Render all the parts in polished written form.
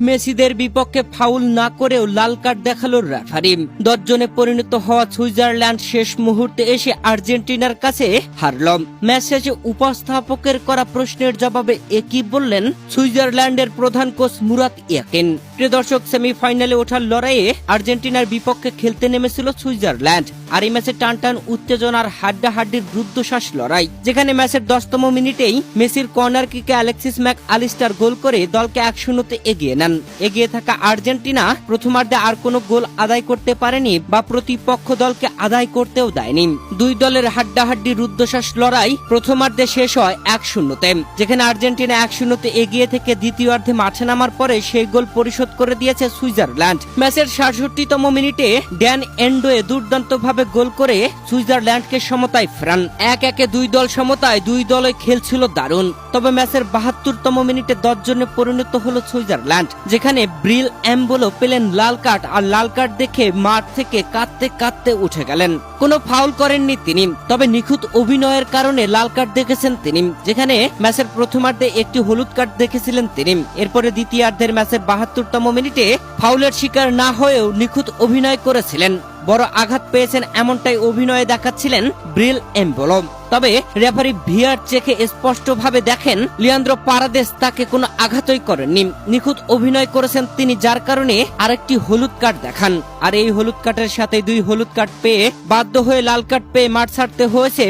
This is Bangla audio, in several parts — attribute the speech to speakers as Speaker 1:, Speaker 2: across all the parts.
Speaker 1: মেসিদের বিপক্ষে ফাউল না করেও লাল কার্ড দেখালো রেফারি। 10 জনে পরিণত হওয়া সুইজারল্যান্ড শেষ মুহূর্তে এসে আর্জেন্টিনার কাছে হারল। ম্যাচ শেষে উপস্থাপকের করা প্রশ্নের জবাবে একই বললেন সুইজারল্যান্ডের প্রধান কোচ মুরাত ইয়াকিন। প্রিয় দর্শক, সেমিফাইনালে ওঠার লড়াইয়ে আর্জেন্টিনার বিপক্ষে খেলতে নেমেছিল সুইজারল্যান্ড। আর এই ম্যাচে টানটান উত্তেজনার হাড্ডাহাড্ডির রুদ্ধশ্বাস লড়াই, যেখানে ম্যাচের 10তম মিনিটেই মেসির কর্নার কিকে অ্যালেক্সিস ম্যাক আলিস্টার গোল করে দলকে 1-0 এগিয়ে নেন। এগিয়ে থাকা আর্জেন্টিনা প্রথমার্ধে আর কোনো গোল আদায় করতে পারেনি বা প্রতিপক্ষ দলকে আদায় করতেও দেয়নি। দুই দলের হাড্ডাহাড্ডি রুদ্ধশ্বাস লড়াই প্রথমার্ধে শেষ হয় 1-0-তে, যেখানে আর্জেন্টিনা 1-0 এগিয়ে থেকে দ্বিতীয়ার্ধে মাঠে নামার পরে সেই গোল পরিশোধ করে দিয়েছে সুইজারল্যান্ড। ম্যাচের 67তম মিনিটে ড্যান এন্ডোয়ে দুর্দান্তভাবে গোল করে সুইজারল্যান্ডকে সমতায় ফেরান। 1-1 দুই দল সমতায়, দুই দলই খেলছিল দারুণ। তবে ম্যাচের 72তম মিনিটে 10 জনে পরিণত হলো সুইজারল্যান্ড, যেখানে ব্রিল এমবোলো পেলেন লাল কার্ড। আর লাল কার্ড দেখে মাঠ থেকে কাঁদতে কাঁদতে উঠে গেলেন। কোনো ফাউল করেননি তিনি, তবে নিখুঁত অভিনয়ের কারণে লাল কার্ড দেখেছেন তিনি, যেখানে ম্যাচের প্রথমার্ধে একটি হলুদ কার্ড দেখেছিলেন তিনি। এরপরে দ্বিতীয়ার্ধের ম্যাচের 72তম মিনিটে ফাউলের শিকার না হয়েও নিখুঁত অভিনয় করেছিলেন। বড় আঘাত পেয়েছেন এমনটাই অভিনয়ে দেখাচ্ছিলেন ব্রিল এমবোলো। তবে রেফারি ভিআর চেকে স্পষ্টভাবে দেখেন লিয়ান্দ্রো পারাদেস তাকে কোনো আঘাতই করেননি। নিখুঁত অভিনয় করেছেন তিনি, যার কারণে আরেকটি হলুদ কার্ড দেখান। আর এই হলুদ কার্ডের সাথে 2 হলুদ কার্ড পেয়ে বাধ্য হয়ে লাল কার্ড পেয়ে মাঠ ছাড়তে হয়েছে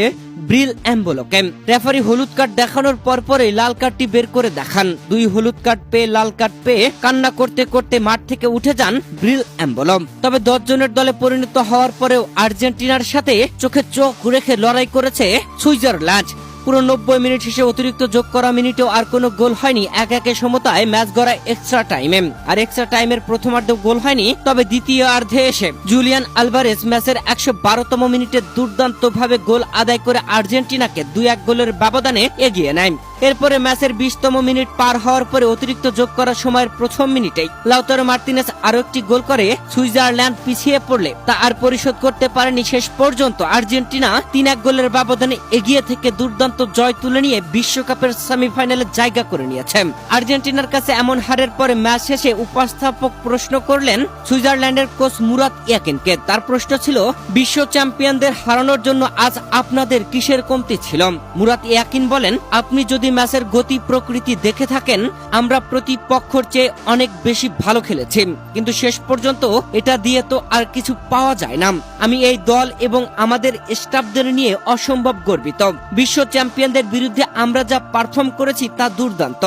Speaker 1: ব্রিল এমবোলোকে। রেফারি হলুদ কার্ড দেখানোর পরপরই লাল কার্ডটি বের করে দেখান। 2 হলুদ কার্ড পেয়ে লাল কার্ড পেয়ে কান্না করতে করতে মাঠ থেকে উঠে যান ব্রিল এমবোলো। তবে 10 জনের দলে পরিণত হওয়ার পরেও আর্জেন্টিনার সাথে চোখে চোখ রেখে লড়াই করেছে সুইজারল্যান্ড। পুরো 90 মিনিট শেষে অতিরিক্ত যোগ করা মিনিটেও আর কোনো গোল হয়নি। 1-1 সমতায় ম্যাচ গড়ায় এক্সট্রা টাইমে। আর এক্সট্রা টাইমের প্রথমার্ধে গোল হয়নি, তবে দ্বিতীয়ার্ধে এসে জুলিয়ান আলভারেজ ম্যাচের 112তম মিনিটে দুর্দান্তভাবে গোল আদায় করে আর্জেন্টিনাকে 2-1 গোলের ব্যবধানে এগিয়ে নেয়। এরপরে ম্যাচের 20তম মিনিট পার হওয়ার পরে অতিরিক্ত যোগ করার সময়ের প্রথম মিনিটেই লাউতারো মার্তিনেজ আরো একটি গোল করে সুইজারল্যান্ড পিছিয়ে পড়লে তা আর পরিশোধ করতে পারেনি। শেষ পর্যন্ত আর্জেন্টিনা 3-1 গোলের ব্যবধানে এগিয়ে থেকে দুর্দান্ত জয় তুলে নিয়ে বিশ্বকাপের সেমিফাইনালে জায়গা করে নিয়েছে। আর্জেন্টিনার কাছে এমন হারের পরে ম্যাচ শেষে উপস্থাপক প্রশ্ন করলেন সুইজারল্যান্ডের কোচ মুরাত ইয়াকিনকে। তার প্রশ্ন ছিল, বিশ্ব চ্যাম্পিয়নদের হারানোর জন্য আজ আপনাদের কিসের কমতি ছিল? মুরাত ইয়াকিন বলেন, আপনি যদি ম্যাচের গতি প্রকৃতি দেখে থাকেন, আমরা প্রতিপক্ষের চেয়ে অনেক বেশি ভালো খেলেছি, কিন্তু শেষ পর্যন্ত এটা দিয়ে তো আর কিছু পাওয়া যায় না। আমি এই দল এবং আমাদের স্টাফদের নিয়ে অসম্ভব গর্বিত। বিশ্ব চ্যাম্পিয়নদের বিরুদ্ধে আমরা যা পারফর্ম করেছি তা দুর্দান্ত।